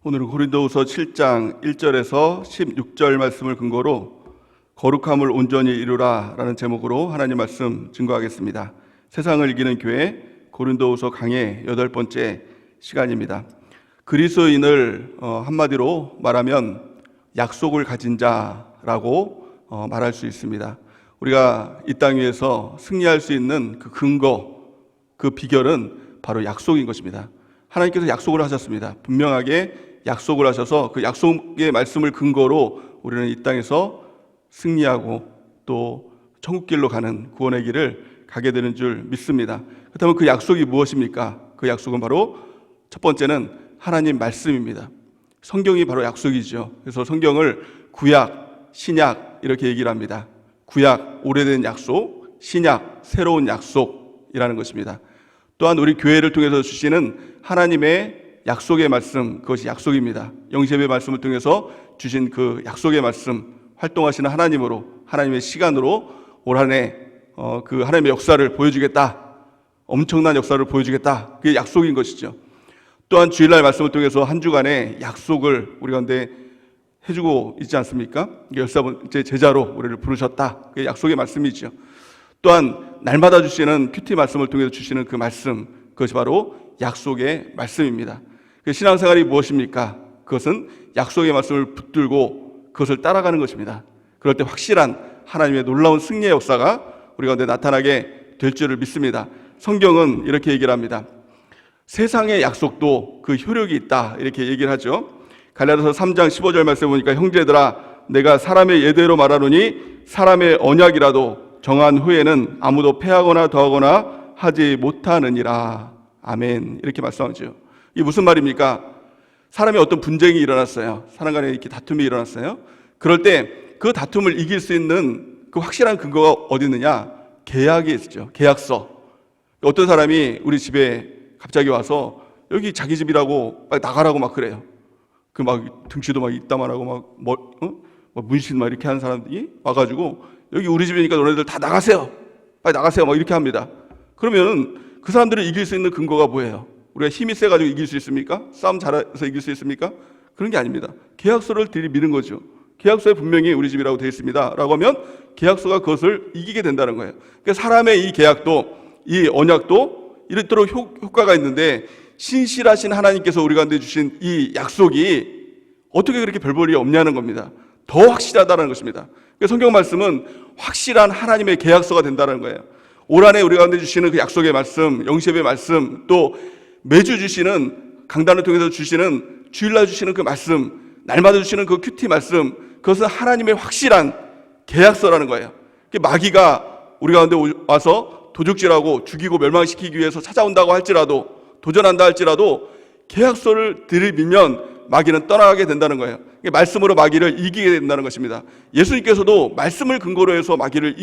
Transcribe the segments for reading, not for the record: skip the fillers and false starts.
오늘은 고린도후서 7장 1절에서 16절 말씀을 근거로 거룩함을 온전히 이루라 라는 제목으로 하나님 말씀 증거하겠습니다. 세상을 이기는 교회 고린도후서 강의 8번째 시간입니다. 그리스도인을 한마디로 말하면 약속을 가진 자라고 말할 수 있습니다. 우리가 이 땅 위에서 승리할 수 있는 그 근거, 그 비결은 바로 약속인 것입니다. 하나님께서 약속을 하셨습니다. 분명하게 약속을 하셔서 그 약속의 말씀을 근거로 우리는 이 땅에서 승리하고 또 천국길로 가는 구원의 길을 가게 되는 줄 믿습니다. 그렇다면 그 약속이 무엇입니까? 그 약속은 바로 첫 번째는 하나님 말씀입니다. 성경이 바로 약속이죠. 그래서 성경을 구약, 신약 이렇게 얘기를 합니다. 구약, 오래된 약속, 신약, 새로운 약속이라는 것입니다. 또한 우리 교회를 통해서 주시는 하나님의 약속의 말씀, 그것이 약속입니다. 영세의 말씀을 통해서 주신 그 약속의 말씀, 활동하시는 하나님으로, 하나님의 시간으로 올 한 해 그 하나님의 역사를 보여주겠다, 엄청난 역사를 보여주겠다, 그게 약속인 것이죠. 또한 주일날 말씀을 통해서 한 주간의 약속을 우리 가운데 해주고 있지 않습니까? 14번째 제자로 우리를 부르셨다, 그게 약속의 말씀이죠. 또한 날마다 주시는 큐티 말씀을 통해서 주시는 그 말씀, 그것이 바로 약속의 말씀입니다. 신앙생활이 무엇입니까? 그것은 약속의 말씀을 붙들고 그것을 따라가는 것입니다. 그럴 때 확실한 하나님의 놀라운 승리의 역사가 우리 가운데 나타나게 될 줄을 믿습니다. 성경은 이렇게 얘기를 합니다. 세상의 약속도 그 효력이 있다, 이렇게 얘기를 하죠. 갈라디아서 3장 15절 말씀에 보니까 형제들아 내가 사람의 예대로 말하노니 사람의 언약이라도 정한 후에는 아무도 패하거나 더하거나 하지 못하느니라. 아멘. 이렇게 말씀하죠. 이게 무슨 말입니까? 사람의 어떤 분쟁이 일어났어요. 사람 간에 이렇게 다툼이 일어났어요. 그럴 때 그 다툼을 이길 수 있는 그 확실한 근거가 어디 있느냐? 계약이 있죠. 계약서. 어떤 사람이 우리 집에 갑자기 와서 여기 자기 집이라고 빨리 나가라고 막 그래요. 그 막 등치도 막 이따만하고 막 문신 막 이렇게 하는 사람들이 와가지고 여기 우리 집이니까 너네들 다 나가세요. 빨리 나가세요. 막 이렇게 합니다. 그러면 그 사람들을 이길 수 있는 근거가 뭐예요? 우리가 힘이 세가지고 이길 수 있습니까? 싸움 잘해서 이길 수 있습니까? 그런 게 아닙니다. 계약서를 들이미는 거죠. 계약서에 분명히 우리 집이라고 되어 있습니다 라고 하면 계약서가 그것을 이기게 된다는 거예요. 그러니까 사람의 이 계약도, 이 언약도 이렇도록 효과가 있는데 신실하신 하나님께서 우리 가운데 주신 이 약속이 어떻게 그렇게 별 볼일이 없냐는 겁니다. 더 확실하다는 것입니다. 그러니까 성경 말씀은 확실한 하나님의 계약서가 된다는 거예요. 올 한 해 우리 가운데 주시는 그 약속의 말씀, 영시의 말씀, 또 매주 주시는 강단을 통해서 주시는 주일날 주시는 그 말씀, 날마다 주시는 그 큐티 말씀, 그것은 하나님의 확실한 계약서라는 거예요. 마귀가 우리 가운데 와서 도적질하고 죽이고 멸망시키기 위해서 찾아온다고 할지라도, 도전한다 할지라도 계약서를 들이밀면 마귀는 떠나가게 된다는 거예요. 말씀으로 마귀를 이기게 된다는 것입니다. 예수님께서도 말씀을 근거로 해서 마귀를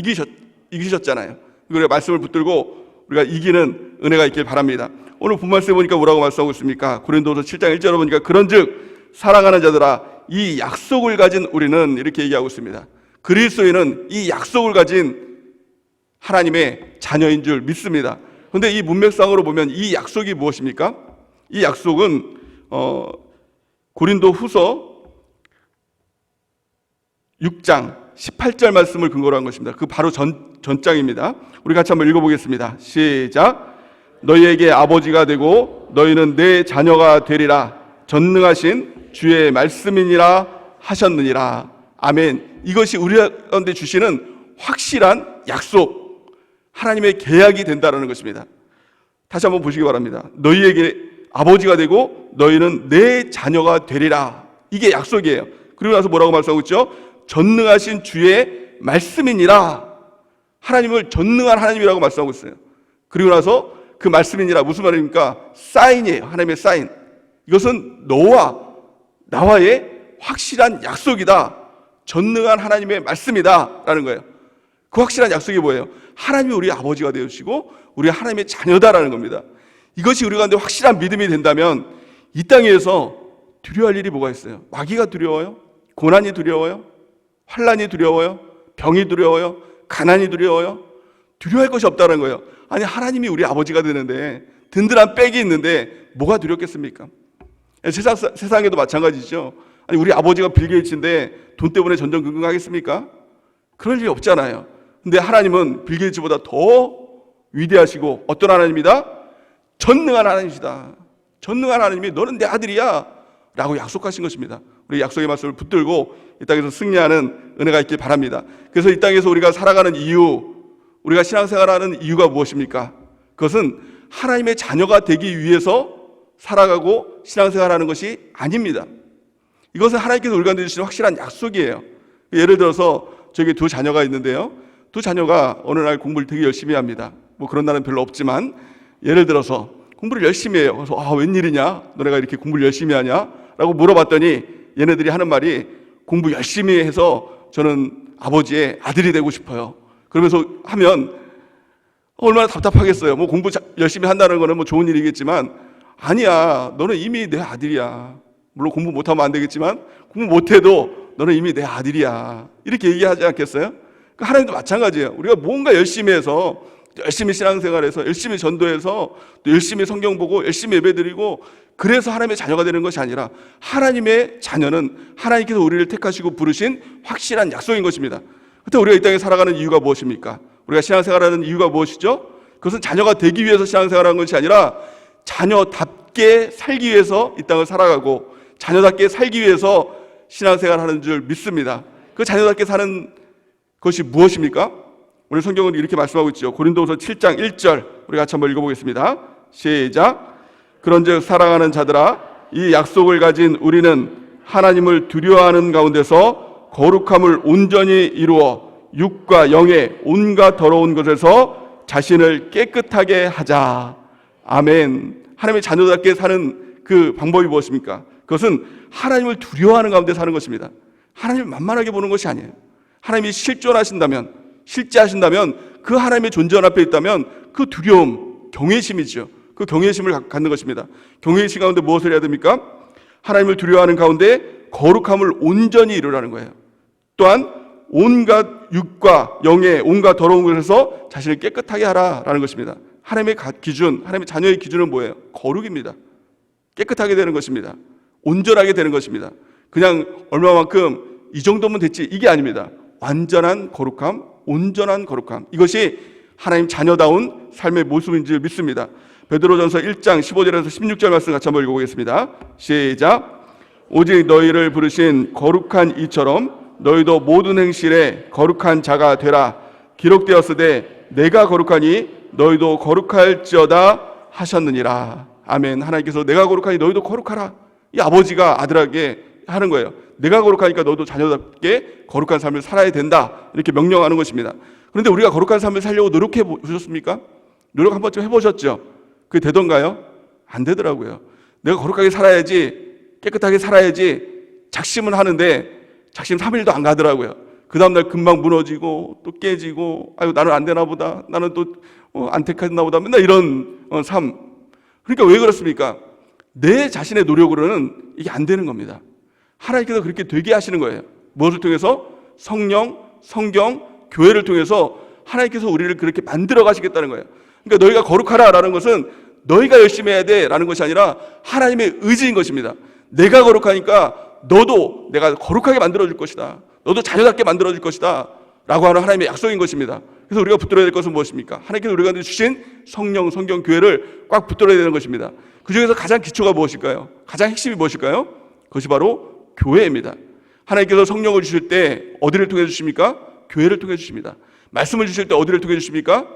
이기셨잖아요. 그래서 말씀을 붙들고 우리가 이기는 은혜가 있길 바랍니다. 오늘 본 말씀에 보니까 뭐라고 말씀하고 있습니까? 고린도서 7장 1절에 보니까 그런즉 사랑하는 자들아 이 약속을 가진 우리는, 이렇게 얘기하고 있습니다. 그리스도인은 이 약속을 가진 하나님의 자녀인 줄 믿습니다. 그런데 이 문맥상으로 보면 이 약속이 무엇입니까? 이 약속은 고린도 후서 6장 18절 말씀을 근거로 한 것입니다. 그 바로 전장입니다. 우리 같이 한번 읽어보겠습니다. 시작. 너희에게 아버지가 되고 너희는 내 자녀가 되리라. 전능하신 주의 말씀이니라 하셨느니라. 아멘. 이것이 우리 가운데 주시는 확실한 약속, 하나님의 계약이 된다는 것입니다. 다시 한번 보시기 바랍니다. 너희에게 아버지가 되고 너희는 내 자녀가 되리라. 이게 약속이에요. 그리고 나서 뭐라고 말씀하고 있죠? 전능하신 주의 말씀이니라. 하나님을 전능한 하나님이라고 말씀하고 있어요. 그리고 나서 그 말씀이니라 무슨 말입니까? 사인이에요. 하나님의 사인. 이것은 너와 나와의 확실한 약속이다. 전능한 하나님의 말씀이다 라는 거예요. 그 확실한 약속이 뭐예요? 하나님이 우리 아버지가 되어주시고 우리 하나님의 자녀다라는 겁니다. 이것이 우리 가운데 확실한 믿음이 된다면 이 땅에서 두려워할 일이 뭐가 있어요? 마귀가 두려워요? 고난이 두려워요? 환난이 두려워요? 병이 두려워요? 가난이 두려워요? 두려워할 것이 없다는 거예요. 아니 하나님이 우리 아버지가 되는데 든든한 백이 있는데 뭐가 두렵겠습니까? 세상에도 마찬가지죠. 아니, 우리 아버지가 빌 게이츠인데 돈 때문에 전전긍긍하겠습니까? 그럴 일이 없잖아요. 근데 하나님은 빌 게이츠보다 더 위대하시고 어떤 하나님이다? 전능한 하나님이시다. 전능한 하나님이 너는 내 아들이야 라고 약속하신 것입니다. 우리 약속의 말씀을 붙들고 이 땅에서 승리하는 은혜가 있길 바랍니다. 그래서 이 땅에서 우리가 살아가는 이유, 우리가 신앙생활하는 이유가 무엇입니까? 그것은 하나님의 자녀가 되기 위해서 살아가고 신앙생활하는 것이 아닙니다. 이것은 하나님께서 우리 가운데 주시는 확실한 약속이에요. 예를 들어서 저에게 두 자녀가 있는데요, 두 자녀가 어느 날 공부를 되게 열심히 합니다. 뭐 그런 날은 별로 없지만 예를 들어서 공부를 열심히 해요. 그래서 웬일이냐? 너네가 이렇게 공부를 열심히 하냐? 라고 물어봤더니 얘네들이 하는 말이 공부 열심히 해서 저는 아버지의 아들이 되고 싶어요. 그러면서 하면 얼마나 답답하겠어요. 뭐 공부 열심히 한다는 거는 뭐 좋은 일이겠지만 아니야, 너는 이미 내 아들이야. 물론 공부 못하면 안 되겠지만 공부 못해도 너는 이미 내 아들이야. 이렇게 얘기하지 않겠어요? 그러니까 하나님도 마찬가지예요. 우리가 뭔가 열심히 해서, 열심히 신앙생활해서, 열심히 전도해서, 또 열심히 성경 보고, 열심히 예배드리고, 그래서 하나님의 자녀가 되는 것이 아니라 하나님의 자녀는 하나님께서 우리를 택하시고 부르신 확실한 약속인 것입니다. 그때 우리가 이 땅에 살아가는 이유가 무엇입니까? 우리가 신앙생활하는 이유가 무엇이죠? 그것은 자녀가 되기 위해서 신앙생활하는 것이 아니라 자녀답게 살기 위해서 이 땅을 살아가고 자녀답게 살기 위해서 신앙생활하는 줄 믿습니다. 그 자녀답게 사는 것이 무엇입니까? 오늘 성경은 이렇게 말씀하고 있죠. 고린도후서 7장 1절 우리 같이 한번 읽어보겠습니다. 시작. 그런즉 사랑하는 자들아, 이 약속을 가진 우리는 하나님을 두려워하는 가운데서 거룩함을 온전히 이루어 육과 영의 온갖 더러운 것에서 자신을 깨끗하게 하자. 아멘. 하나님의 자녀답게 사는 그 방법이 무엇입니까? 그것은 하나님을 두려워하는 가운데 사는 것입니다. 하나님을 만만하게 보는 것이 아니에요. 하나님이 실존하신다면, 실제하신다면, 그 하나님의 존재 앞에 있다면 그 두려움, 경외심이죠. 그 경외심을 갖는 것입니다. 경외심 가운데 무엇을 해야 됩니까? 하나님을 두려워하는 가운데 거룩함을 온전히 이루라는 거예요. 또한 온갖 육과 영의 온갖 더러운 것에서 자신을 깨끗하게 하라라는 것입니다. 하나님의 기준, 하나님의 자녀의 기준은 뭐예요? 거룩입니다. 깨끗하게 되는 것입니다. 온전하게 되는 것입니다. 그냥 얼마만큼 이 정도면 됐지, 이게 아닙니다. 완전한 거룩함, 온전한 거룩함, 이것이 하나님 자녀다운 삶의 모습인 줄 믿습니다. 베드로전서 1장 15절에서 16절 말씀 같이 한번 읽어보겠습니다. 시작. 오직 너희를 부르신 거룩한 이처럼 너희도 모든 행실에 거룩한 자가 되라. 기록되었으되 내가 거룩하니 너희도 거룩할지어다 하셨느니라. 아멘. 하나님께서 내가 거룩하니 너희도 거룩하라. 이 아버지가 아들에게 하는 거예요. 내가 거룩하니까 너도 자녀답게 거룩한 삶을 살아야 된다, 이렇게 명령하는 것입니다. 그런데 우리가 거룩한 삶을 살려고 노력해 보셨습니까? 노력 한 번쯤 해보셨죠? 그게 되던가요? 안 되더라고요. 내가 거룩하게 살아야지, 깨끗하게 살아야지 작심은 하는데 작심 3일도 안 가더라고요. 그 다음날 금방 무너지고 또 깨지고, 아유 나는 안 되나 보다, 나는 또 안 택했나 보다, 맨날 이런 삶. 그러니까 왜 그렇습니까? 내 자신의 노력으로는 이게 안 되는 겁니다. 하나님께서 그렇게 되게 하시는 거예요. 무엇을 통해서? 성령, 성경, 교회를 통해서 하나님께서 우리를 그렇게 만들어 가시겠다는 거예요. 그러니까 너희가 거룩하라라는 것은 너희가 열심히 해야 돼라는 것이 아니라 하나님의 의지인 것입니다. 내가 거룩하니까 너도 내가 거룩하게 만들어줄 것이다, 너도 자녀답게 만들어줄 것이다 라고 하는 하나님의 약속인 것입니다. 그래서 우리가 붙들어야 될 것은 무엇입니까? 하나님께서 우리가 주신 성령, 성경, 교회를 꽉 붙들어야 되는 것입니다. 그 중에서 가장 기초가 무엇일까요? 가장 핵심이 무엇일까요? 그것이 바로 교회입니다. 하나님께서 성령을 주실 때 어디를 통해 주십니까? 교회를 통해 주십니다. 말씀을 주실 때 어디를 통해 주십니까?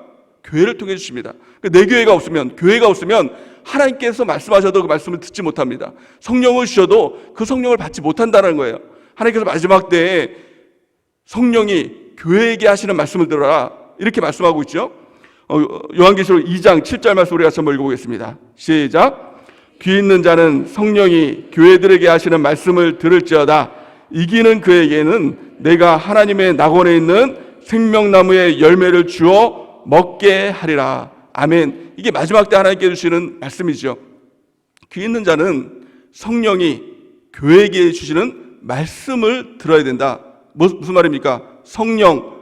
교회를 통해 주십니다. 내 교회가 없으면, 교회가 없으면 하나님께서 말씀하셔도 그 말씀을 듣지 못합니다. 성령을 주셔도 그 성령을 받지 못한다는 거예요. 하나님께서 마지막 때에 성령이 교회에게 하시는 말씀을 들어라, 이렇게 말씀하고 있죠. 요한계시록 2장 7절 말씀 우리 같이 한번 읽어보겠습니다. 시작. 귀 있는 자는 성령이 교회들에게 하시는 말씀을 들을지어다. 이기는 그에게는 내가 하나님의 낙원에 있는 생명나무의 열매를 주어 먹게 하리라. 아멘. 이게 마지막 때 하나님께 주시는 말씀이죠. 귀 있는 자는 성령이 교회에게 주시는 말씀을 들어야 된다. 무슨 말입니까? 성령,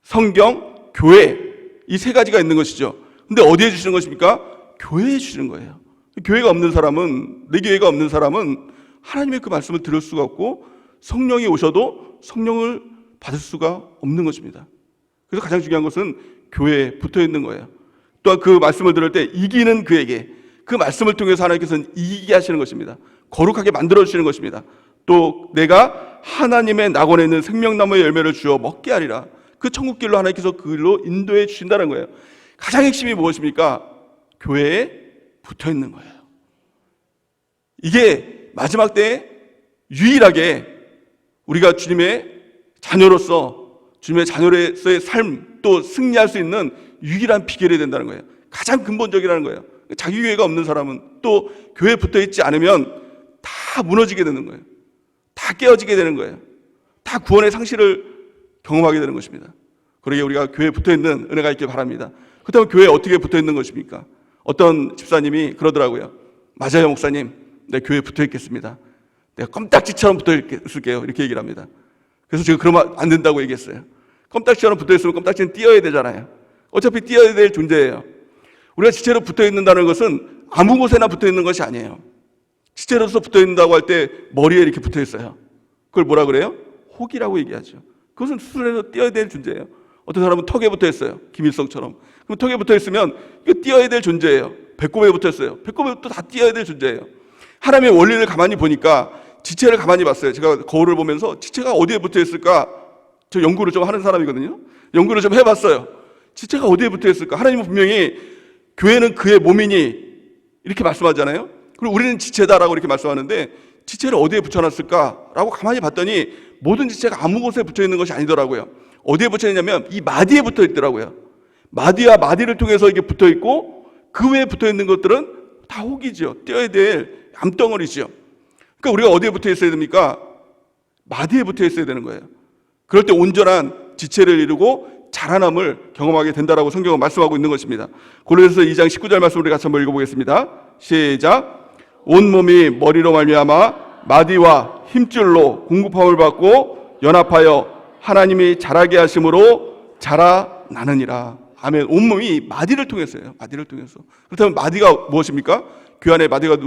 성경, 교회, 이 세 가지가 있는 것이죠. 근데 어디에 주시는 것입니까? 교회에 주시는 거예요. 교회가 없는 사람은, 내 교회가 없는 사람은 하나님의 그 말씀을 들을 수가 없고 성령이 오셔도 성령을 받을 수가 없는 것입니다. 그래서 가장 중요한 것은 교회에 붙어 있는 거예요. 또한 그 말씀을 들을 때 이기는 그에게, 그 말씀을 통해서 하나님께서는 이기게 하시는 것입니다. 거룩하게 만들어 주시는 것입니다. 또 내가 하나님의 낙원에 있는 생명나무의 열매를 주어 먹게 하리라. 그 천국길로 하나님께서 그 길로 인도해 주신다는 거예요. 가장 핵심이 무엇입니까? 교회에 붙어 있는 거예요. 이게 마지막 때에 유일하게 우리가 주님의 자녀로서, 주님의 자녀로서의 삶, 또 승리할 수 있는 유일한 비결이 된다는 거예요. 가장 근본적이라는 거예요. 자기 교회가 없는 사람은, 또 교회에 붙어 있지 않으면 다 무너지게 되는 거예요. 다 깨어지게 되는 거예요. 다 구원의 상실을 경험하게 되는 것입니다. 그러기에 우리가 교회에 붙어 있는 은혜가 있길 바랍니다. 그렇다면 교회에 어떻게 붙어 있는 것입니까? 어떤 집사님이 그러더라고요. 맞아요, 목사님. 내 교회에 붙어 있겠습니다. 내가 껌딱지처럼 붙어 있을게요. 이렇게 얘기를 합니다. 그래서 제가 그러면 안 된다고 얘기했어요. 껌딱지처럼 붙어 있으면 껌딱지는 띄어야 되잖아요. 어차피 띄어야 될 존재예요. 우리가 지체로 붙어 있는다는 것은 아무 곳에나 붙어 있는 것이 아니에요. 지체로서 붙어 있는다고 할 때 머리에 이렇게 붙어 있어요. 그걸 뭐라 그래요? 혹이라고 얘기하죠. 그것은 수술해서 띄어야 될 존재예요. 어떤 사람은 턱에 붙어 있어요. 김일성처럼. 그럼 턱에 붙어 있으면 이거 띄어야 될 존재예요. 배꼽에 붙어 있어요. 배꼽에 또 다 띄어야 될 존재예요. 하나님의 원리를 가만히 보니까 지체를 가만히 봤어요. 제가 거울을 보면서 지체가 어디에 붙어 있을까? 저 연구를 좀 하는 사람이거든요. 연구를 좀 해봤어요. 지체가 어디에 붙어 있을까? 하나님은 분명히 교회는 그의 몸이니 이렇게 말씀하잖아요. 그리고 우리는 지체다라고 이렇게 말씀하는데 지체를 어디에 붙여놨을까라고 가만히 봤더니 모든 지체가 아무 곳에 붙어 있는 것이 아니더라고요. 어디에 붙여 있냐면 이 마디에 붙어 있더라고요. 마디와 마디를 통해서 이게 붙어 있고 그 외에 붙어 있는 것들은 다 혹이죠. 띄어야 될 암덩어리죠. 그러니까 우리가 어디에 붙어 있어야 됩니까? 마디에 붙어 있어야 되는 거예요. 그럴 때 온전한 지체를 이루고 자라남을 경험하게 된다라고 성경은 말씀하고 있는 것입니다. 고린도서 2장 19절 말씀을 우리 같이 한번 읽어보겠습니다. 시작. 온몸이 머리로 말미암아 마디와 힘줄로 공급함을 받고 연합하여 하나님이 자라게 하심으로 자라나느니라. 아멘. 온몸이 마디를 통해서예요. 마디를 통해서. 그렇다면 마디가 무엇입니까? 교회 안에 마디가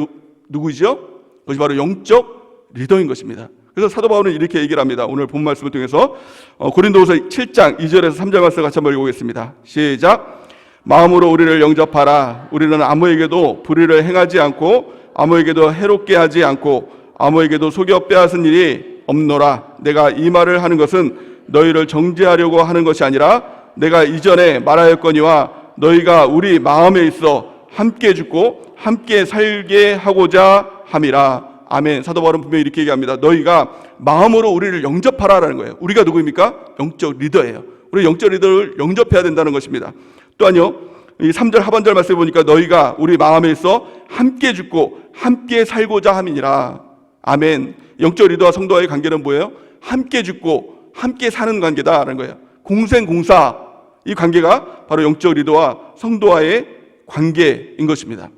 누구죠? 그것이 바로 영적 리더인 것입니다. 그래서 사도 바울은 이렇게 얘기를 합니다. 오늘 본 말씀을 통해서 고린도후서 7장 2절에서 3절 말씀 같이 한번 읽어보겠습니다. 시작. 마음으로 우리를 영접하라. 우리는 아무에게도 불의를 행하지 않고 아무에게도 해롭게 하지 않고 아무에게도 속여 빼앗은 일이 없노라. 내가 이 말을 하는 것은 너희를 정죄하려고 하는 것이 아니라 내가 이전에 말하였거니와 너희가 우리 마음에 있어 함께 죽고 함께 살게 하고자 함이라. 아멘. 사도 바울은 분명히 이렇게 얘기합니다. 너희가 마음으로 우리를 영접하라라는 거예요. 우리가 누구입니까? 영적 리더예요. 우리 영적 리더를 영접해야 된다는 것입니다. 또한요, 이 3절 하반절 말씀에 보니까 너희가 우리 마음에 있어 함께 죽고 함께 살고자 함이니라. 아멘. 영적 리더와 성도와의 관계는 뭐예요? 함께 죽고 함께 사는 관계다라는 거예요. 공생공사, 이 관계가 바로 영적 리더와 성도와의 관계인 것입니다.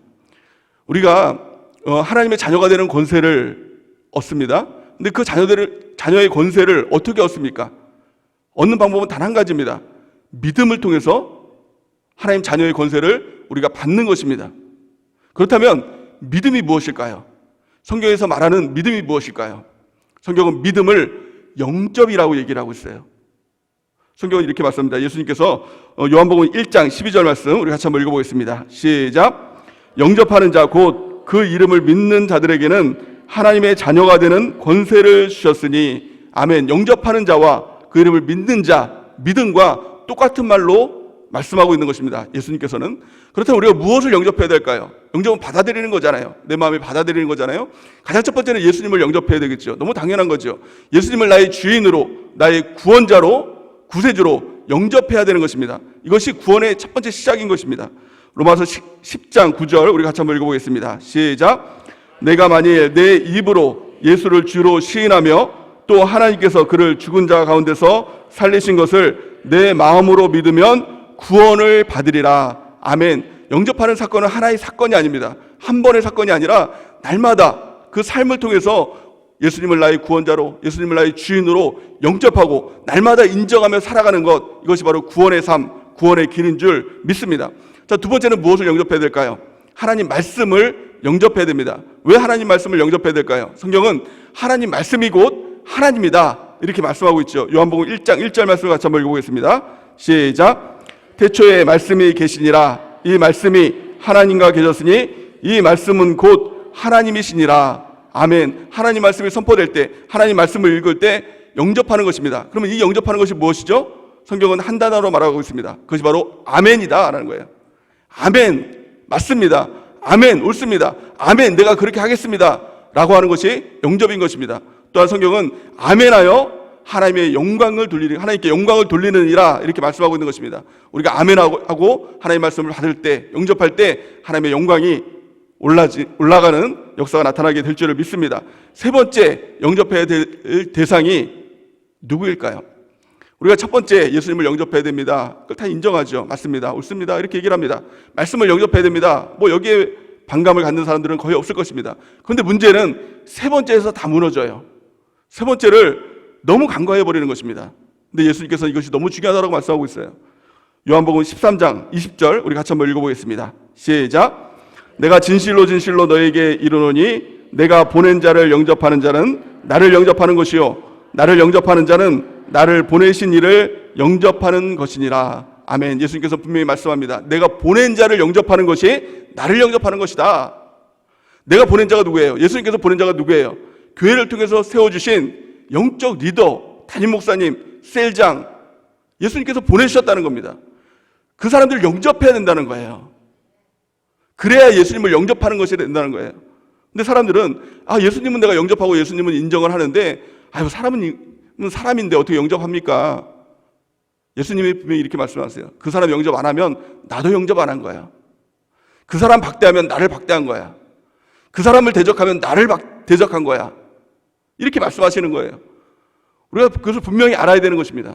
우리가 하나님의 자녀가 되는 권세를 얻습니다. 근데 그 자녀의 권세를 어떻게 얻습니까? 얻는 방법은 단 한 가지입니다. 믿음을 통해서 하나님 자녀의 권세를 우리가 받는 것입니다. 그렇다면 믿음이 무엇일까요? 성경에서 말하는 믿음이 무엇일까요? 성경은 믿음을 영접이라고 얘기를 하고 있어요. 성경은 이렇게 말씀합니다. 예수님께서 요한복음 1장 12절 말씀 우리 같이 한번 읽어보겠습니다. 시작. 영접하는 자 곧 그 이름을 믿는 자들에게는 하나님의 자녀가 되는 권세를 주셨으니. 아멘. 영접하는 자와 그 이름을 믿는 자, 믿음과 똑같은 말로 말씀하고 있는 것입니다. 예수님께서는. 그렇다면 우리가 무엇을 영접해야 될까요? 영접은 받아들이는 거잖아요. 내 마음에 받아들이는 거잖아요. 가장 첫 번째는 예수님을 영접해야 되겠죠. 너무 당연한 거죠. 예수님을 나의 주인으로, 나의 구원자로, 구세주로 영접해야 되는 것입니다. 이것이 구원의 첫 번째 시작인 것입니다. 로마서 10장 9절 우리 같이 한번 읽어보겠습니다. 시작. 내가 만일 내 입으로 예수를 주로 시인하며 또 하나님께서 그를 죽은 자 가운데서 살리신 것을 내 마음으로 믿으면 구원을 받으리라. 아멘. 영접하는 사건은 하나의 사건이 아닙니다. 한 번의 사건이 아니라 날마다 그 삶을 통해서 예수님을 나의 구원자로, 예수님을 나의 주인으로 영접하고 날마다 인정하며 살아가는 것, 이것이 바로 구원의 삶, 구원의 길인 줄 믿습니다. 자, 두 번째는 무엇을 영접해야 될까요? 하나님 말씀을 영접해야 됩니다. 왜 하나님 말씀을 영접해야 될까요? 성경은 하나님 말씀이 곧 하나님이다 이렇게 말씀하고 있죠. 요한복음 1장 1절 말씀을 같이 한번 읽어보겠습니다. 시작. 태초에 말씀이 계시니라. 이 말씀이 하나님과 계셨으니 이 말씀은 곧 하나님이시니라. 아멘. 하나님 말씀이 선포될 때, 하나님 말씀을 읽을 때 영접하는 것입니다. 그러면 이 영접하는 것이 무엇이죠? 성경은 한 단어로 말하고 있습니다. 그것이 바로 아멘이다 라는 거예요. 아멘. 맞습니다. 아멘. 옳습니다. 아멘. 내가 그렇게 하겠습니다 라고 하는 것이 영접인 것입니다. 또한 성경은 아멘하여 하나님의 영광을 돌리는, 하나님께 영광을 돌리느니라 이렇게 말씀하고 있는 것입니다. 우리가 아멘하고 하나님의 말씀을 받을 때, 영접할 때 하나님의 영광이 올라가는 역사가 나타나게 될 줄을 믿습니다. 세 번째 영접해야 될 대상이 누구일까요? 우리가 첫 번째 예수님을 영접해야 됩니다. 그걸 다 인정하죠. 맞습니다. 옳습니다. 이렇게 얘기를 합니다. 말씀을 영접해야 됩니다. 뭐 여기에 반감을 갖는 사람들은 거의 없을 것입니다. 그런데 문제는 세 번째에서 다 무너져요. 세 번째를 너무 간과해 버리는 것입니다. 근데 예수님께서 이것이 너무 중요하다고 말씀하고 있어요. 요한복음 13장 20절 우리 같이 한번 읽어보겠습니다. 시작. 내가 진실로 진실로 너에게 이르노니 내가 보낸 자를 영접하는 자는 나를 영접하는 것이요 나를 영접하는 자는 나를 보내신 이를 영접하는 것이니라. 아멘. 예수님께서 분명히 말씀합니다. 내가 보낸 자를 영접하는 것이 나를 영접하는 것이다. 내가 보낸 자가 누구예요? 예수님께서 보낸 자가 누구예요? 교회를 통해서 세워주신 영적 리더, 담임 목사님, 셀장, 예수님께서 보내주셨다는 겁니다. 그 사람들을 영접해야 된다는 거예요. 그래야 예수님을 영접하는 것이 된다는 거예요. 근데 사람들은 예수님은 내가 영접하고 예수님은 인정을 하는데 사람은 사람인데 어떻게 영접합니까? 예수님이 분명히 이렇게 말씀하세요. 그 사람 영접 안 하면 나도 영접 안 한 거야. 그 사람 박대하면 나를 박대한 거야. 그 사람을 대적하면 나를 대적한 거야. 이렇게 말씀하시는 거예요. 우리가 그것을 분명히 알아야 되는 것입니다.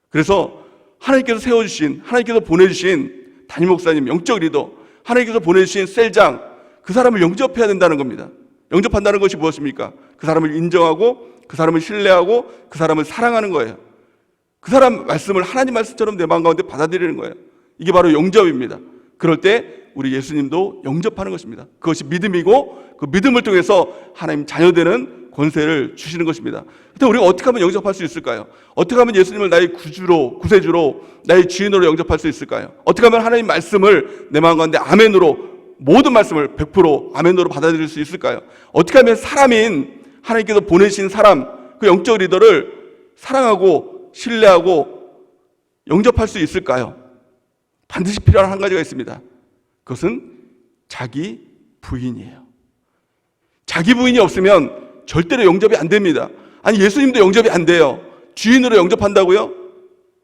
그래서 하나님께서 세워주신, 하나님께서 보내주신 담임 목사님, 영적 리더, 하나님께서 보내주신 셀장, 그 사람을 영접해야 된다는 겁니다. 영접한다는 것이 무엇입니까? 그 사람을 인정하고 그 사람을 신뢰하고 그 사람을 사랑하는 거예요. 그 사람 말씀을 하나님 말씀처럼 내 마음 가운데 받아들이는 거예요. 이게 바로 영접입니다. 그럴 때 우리 예수님도 영접하는 것입니다. 그것이 믿음이고 그 믿음을 통해서 하나님 자녀되는 권세를 주시는 것입니다. 그런데 우리가 어떻게 하면 영접할 수 있을까요? 어떻게 하면 예수님을 나의 구주로, 구세주로, 나의 주인으로 영접할 수 있을까요? 어떻게 하면 하나님 말씀을 내 마음 가운데 아멘으로, 모든 말씀을 100% 아멘으로 받아들일 수 있을까요? 어떻게 하면 사람인 하나님께서 보내신 사람, 그 영적 리더를 사랑하고 신뢰하고 영접할 수 있을까요? 반드시 필요한 한 가지가 있습니다. 그것은 자기 부인이에요. 자기 부인이 없으면 절대로 영접이 안 됩니다. 아니, 예수님도 영접이 안 돼요. 주인으로 영접한다고요?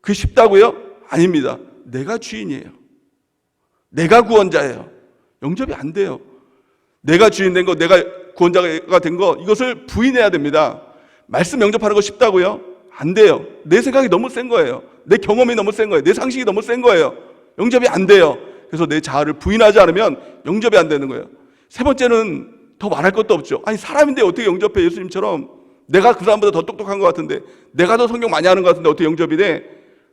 그게 쉽다고요? 아닙니다. 내가 주인이에요. 내가 구원자예요. 영접이 안 돼요. 내가 주인 된 거, 내가 구원자가 된 거, 이것을 부인해야 됩니다. 말씀 영접하는 거 쉽다고요? 안 돼요. 내 생각이 너무 센 거예요. 내 경험이 너무 센 거예요. 내 상식이 너무 센 거예요. 영접이 안 돼요. 그래서 내 자아를 부인하지 않으면 영접이 안 되는 거예요. 세 번째는 더 말할 것도 없죠. 아니, 사람인데 어떻게 영접해? 예수님처럼 내가 그 사람보다 더 똑똑한 것 같은데, 내가 더 성경 많이 하는 것 같은데 어떻게 영접이 돼?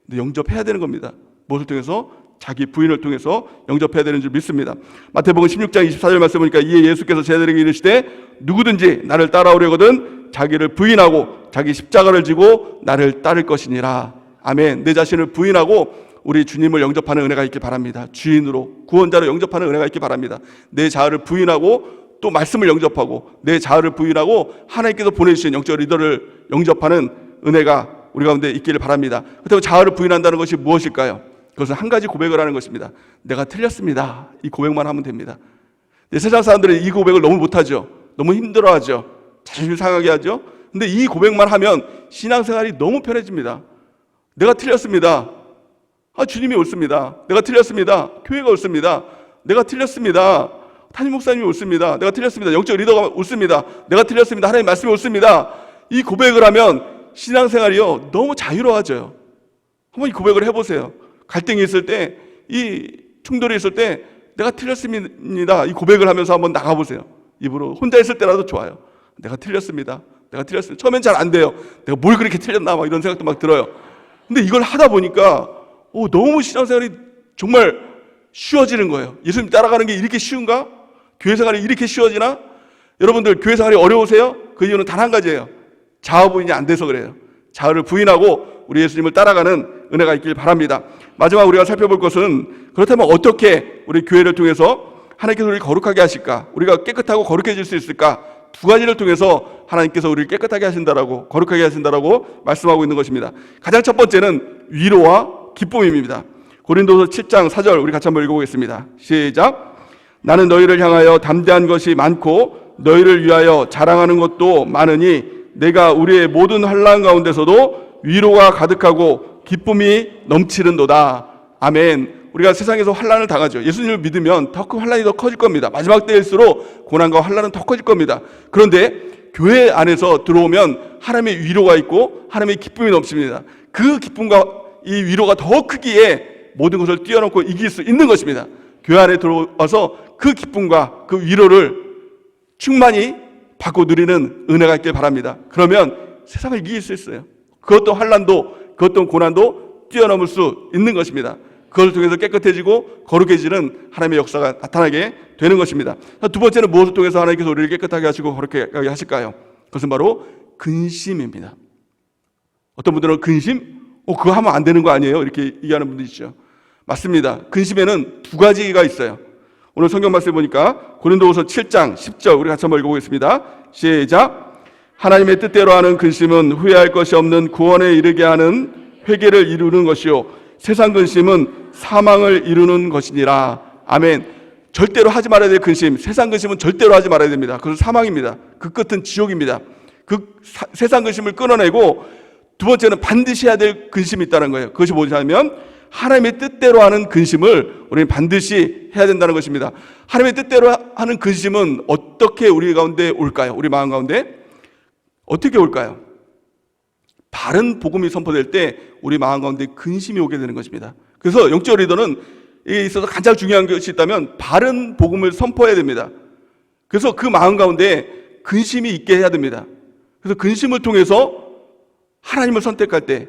근데 영접해야 되는 겁니다. 무엇을 통해서? 자기 부인을 통해서 영접해야 되는 줄 믿습니다. 마태복음 16장 24절 말씀 보니까 이에 예수께서 제자들에게 이르시되 누구든지 나를 따라오려거든 자기를 부인하고 자기 십자가를 지고 나를 따를 것이니라. 아멘. 내 자신을 부인하고 우리 주님을 영접하는 은혜가 있길 바랍니다. 주인으로, 구원자로 영접하는 은혜가 있길 바랍니다. 내 자아를 부인하고 또 말씀을 영접하고 내 자아를 부인하고 하나님께서 보내주신 영적 리더를 영접하는 은혜가 우리 가운데 있기를 바랍니다. 그렇다면 자아를 부인한다는 것이 무엇일까요? 그것은 한 가지 고백을 하는 것입니다. 내가 틀렸습니다. 이 고백만 하면 됩니다. 세상 사람들은 이 고백을 너무 못하죠. 너무 힘들어하죠. 자존심 상하게 하죠. 근데 이 고백만 하면 신앙생활이 너무 편해집니다. 내가 틀렸습니다. 주님이 옳습니다. 내가 틀렸습니다. 교회가 옳습니다. 내가 틀렸습니다. 담임 목사님이 옳습니다. 내가 틀렸습니다. 영적 리더가 옳습니다. 내가 틀렸습니다. 하나님 말씀이 옳습니다. 이 고백을 하면 신앙생활이요 너무 자유로워져요. 한번 이 고백을 해보세요. 갈등이 있을 때, 이 충돌이 있을 때 내가 틀렸습니다. 이 고백을 하면서 한번 나가보세요. 입으로. 혼자 있을 때라도 좋아요. 내가 틀렸습니다. 내가 틀렸습니다. 처음엔 잘 안 돼요. 내가 뭘 그렇게 틀렸나 막 이런 생각도 막 들어요. 근데 이걸 하다 보니까 너무 신앙생활이 정말 쉬워지는 거예요. 예수님 따라가는 게 이렇게 쉬운가? 교회 생활이 이렇게 쉬워지나? 여러분들 교회 생활이 어려우세요? 그 이유는 단 한 가지예요. 자아 부인이 안 돼서 그래요. 자아를 부인하고 우리 예수님을 따라가는 은혜가 있길 바랍니다. 마지막 우리가 살펴볼 것은, 그렇다면 어떻게 우리 교회를 통해서 하나님께서 우리를 거룩하게 하실까? 우리가 깨끗하고 거룩해질 수 있을까? 두 가지를 통해서 하나님께서 우리를 깨끗하게 하신다라고, 거룩하게 하신다라고 말씀하고 있는 것입니다. 가장 첫 번째는 위로와 기쁨입니다. 고린도서 7장 4절 우리 같이 한번 읽어보겠습니다. 시작. 나는 너희를 향하여 담대한 것이 많고 너희를 위하여 자랑하는 것도 많으니 내가 우리의 모든 환난 가운데서도 위로가 가득하고 기쁨이 넘치는도다. 아멘. 우리가 세상에서 환난을 당하죠. 예수님을 믿으면 더 큰 환난이 더 커질 겁니다. 마지막 때일수록 고난과 환난은 더 커질 겁니다. 그런데 교회 안에서 들어오면 하나님의 위로가 있고 하나님의 기쁨이 넘칩니다. 그 기쁨과 이 위로가 더 크기에 모든 것을 뛰어넘고 이길 수 있는 것입니다. 교회 안에 들어와서 그 기쁨과 그 위로를 충만히 받고 누리는 은혜가 있길 바랍니다. 그러면 세상을 이길 수 있어요. 그것도 환난도, 그것도 고난도 뛰어넘을 수 있는 것입니다. 그것을 통해서 깨끗해지고 거룩해지는 하나님의 역사가 나타나게 되는 것입니다. 두 번째는 무엇을 통해서 하나님께서 우리를 깨끗하게 하시고 거룩하게 하실까요? 그것은 바로 근심입니다. 어떤 분들은 근심? 그거 하면 안 되는 거 아니에요? 이렇게 얘기하는 분들 있죠. 맞습니다. 근심에는 두 가지가 있어요. 오늘 성경 말씀 보니까 고린도후서 7장 10절 우리 같이 한번 읽어보겠습니다. 시작. 하나님의 뜻대로 하는 근심은 후회할 것이 없는 구원에 이르게 하는 회개를 이루는 것이요 세상 근심은 사망을 이루는 것이니라. 아멘. 절대로 하지 말아야 될 근심, 세상 근심은 절대로 하지 말아야 됩니다. 그것은 사망입니다. 그 끝은 지옥입니다. 그 세상 근심을 끊어내고 두 번째는 반드시 해야 될 근심이 있다는 거예요. 그것이 뭐냐면 하나님의 뜻대로 하는 근심을 우리는 반드시 해야 된다는 것입니다. 하나님의 뜻대로 하는 근심은 어떻게 우리 가운데 올까요? 우리 마음 가운데 어떻게 올까요? 바른 복음이 선포될 때 우리 마음 가운데 근심이 오게 되는 것입니다. 그래서 영적 리더는 이에 있어서 가장 중요한 것이 있다면 바른 복음을 선포해야 됩니다. 그래서 그 마음 가운데 근심이 있게 해야 됩니다. 그래서 근심을 통해서 하나님을 선택할 때,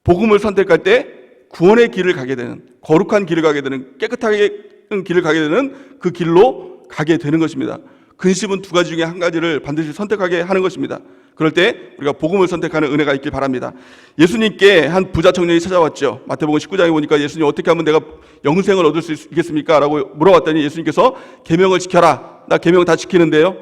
복음을 선택할 때 구원의 길을 가게 되는, 거룩한 길을 가게 되는, 깨끗하게 길을 가게 되는 그 길로 가게 되는 것입니다. 근심은 두 가지 중에 한 가지를 반드시 선택하게 하는 것입니다. 그럴 때 우리가 복음을 선택하는 은혜가 있길 바랍니다. 예수님께 한 부자 청년이 찾아왔죠. 마태복음 19장에 보니까 예수님 어떻게 하면 내가 영생을 얻을 수 있겠습니까? 라고 물어봤더니 예수님께서 계명을 지켜라. 나 계명 다 지키는데요.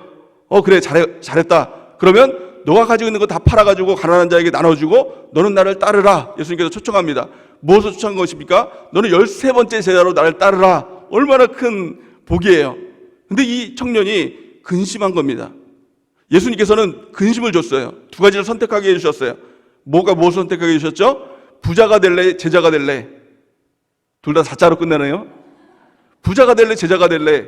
그래 잘했다. 그러면 너가 가지고 있는 거 다 팔아가지고 가난한 자에게 나눠주고 너는 나를 따르라. 예수님께서 초청합니다. 무엇을 초청한 것입니까? 너는 13번째 제자로 나를 따르라. 얼마나 큰 복이에요. 근데 이 청년이 근심한 겁니다. 예수님께서는 근심을 줬어요. 두 가지를 선택하게 해주셨어요. 무엇을 선택하게 해주셨죠? 부자가 될래, 제자가 될래. 둘 다 4자로 끝나네요. 부자가 될래, 제자가 될래.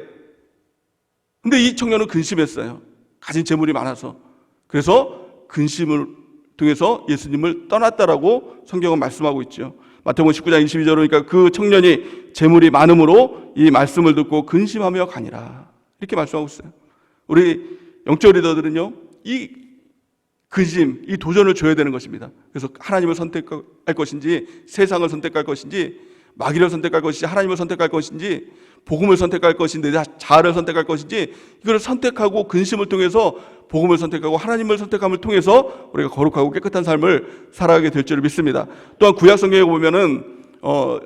근데 이 청년은 근심했어요. 가진 재물이 많아서. 그래서 근심을 통해서 예수님을 떠났다라고 성경은 말씀하고 있죠. 마태복음 19장 22절 보니까 그 청년이 재물이 많음으로 이 말씀을 듣고 근심하며 가니라. 이렇게 말씀하고 있어요. 우리 영적 리더들은요, 이 근심, 이 도전을 줘야 되는 것입니다. 그래서 하나님을 선택할 것인지, 세상을 선택할 것인지, 마귀를 선택할 것인지, 하나님을 선택할 것인지, 복음을 선택할 것인지, 자아를 선택할 것인지, 이걸 선택하고 근심을 통해서 복음을 선택하고 하나님을 선택함을 통해서 우리가 거룩하고 깨끗한 삶을 살아가게 될 줄을 믿습니다. 또한 구약 성경에 보면은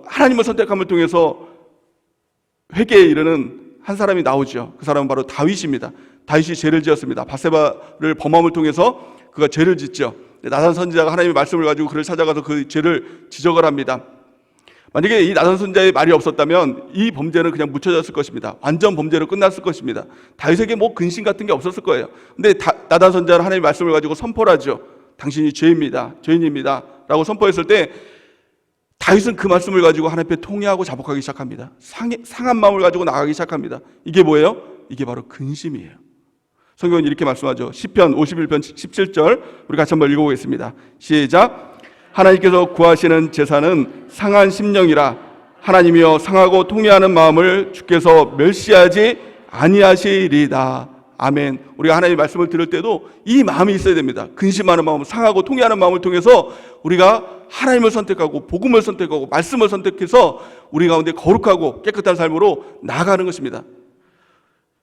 하나님을 선택함을 통해서 회개에 이르는 한 사람이 나오죠. 그 사람은 바로 다윗입니다. 다윗이 죄를 지었습니다. 밧세바를 범함을 통해서 그가 죄를 짓죠. 나단 선지자가 하나님의 말씀을 가지고 그를 찾아가서 그 죄를 지적을 합니다. 만약에 이 나단 선지자의 말이 없었다면 이 범죄는 그냥 묻혀졌을 것입니다. 완전 범죄로 끝났을 것입니다. 다윗에게 뭐 근심 같은 게 없었을 거예요. 근데 나단 선지자는 하나님의 말씀을 가지고 선포를 하죠. 당신이 죄인입니다 라고 선포했을 때 다윗은 그 말씀을 가지고 하나님 앞에 통회하고 자복하기 시작합니다. 상한 마음을 가지고 나가기 시작합니다. 이게 뭐예요? 이게 바로 근심이에요. 성경은 이렇게 말씀하죠. 시편 51편 17절 우리 같이 한번 읽어보겠습니다. 시작. 하나님께서 구하시는 제사는 상한 심령이라. 하나님이여 상하고 통회하는 마음을 주께서 멸시하지 아니하시리다. 아멘. 우리가 하나님의 말씀을 들을 때도 이 마음이 있어야 됩니다. 근심하는 마음, 상하고 통회하는 마음을 통해서 우리가 하나님을 선택하고 복음을 선택하고 말씀을 선택해서 우리 가운데 거룩하고 깨끗한 삶으로 나아가는 것입니다.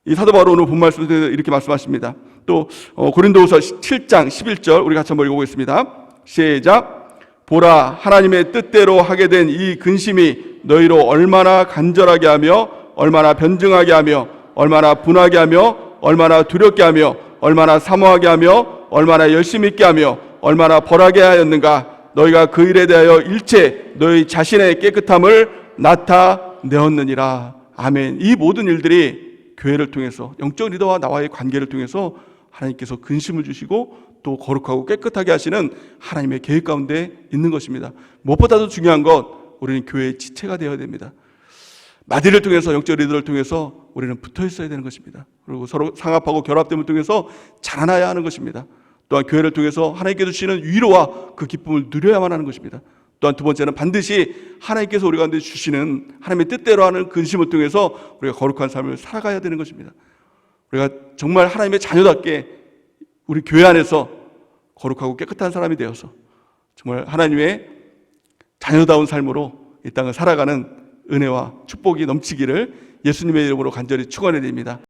이 사도 바울은 오늘 본 말씀에서 이렇게 말씀하십니다. 또 고린도후서 7장 11절 우리 같이 한번 읽어보겠습니다. 시작. 보라, 하나님의 뜻대로 하게 된 이 근심이 너희로 얼마나 간절하게 하며 얼마나 변증하게 하며 얼마나 분하게 하며 얼마나 두렵게 하며 얼마나 사모하게 하며 얼마나 열심히 있게 하며 얼마나 벌하게 하였는가. 너희가 그 일에 대하여 일체 너희 자신의 깨끗함을 나타내었느니라. 아멘. 이 모든 일들이 교회를 통해서, 영적 리더와 나와의 관계를 통해서 하나님께서 근심을 주시고 또 거룩하고 깨끗하게 하시는 하나님의 계획 가운데 있는 것입니다. 무엇보다도 중요한 것, 우리는 교회의 지체가 되어야 됩니다. 마디를 통해서, 영적 리더를 통해서 우리는 붙어 있어야 되는 것입니다. 그리고 서로 상합하고 결합됨을 통해서 자라나야 하는 것입니다. 또한 교회를 통해서 하나님께서 주시는 위로와 그 기쁨을 누려야만 하는 것입니다. 또한 두 번째는 반드시 하나님께서 우리 가운데 주시는 하나님의 뜻대로 하는 근심을 통해서 우리가 거룩한 삶을 살아가야 되는 것입니다. 우리가 정말 하나님의 자녀답게 우리 교회 안에서 거룩하고 깨끗한 사람이 되어서 정말 하나님의 자녀다운 삶으로 이 땅을 살아가는 은혜와 축복이 넘치기를 예수님의 이름으로 간절히 축원해 드립니다.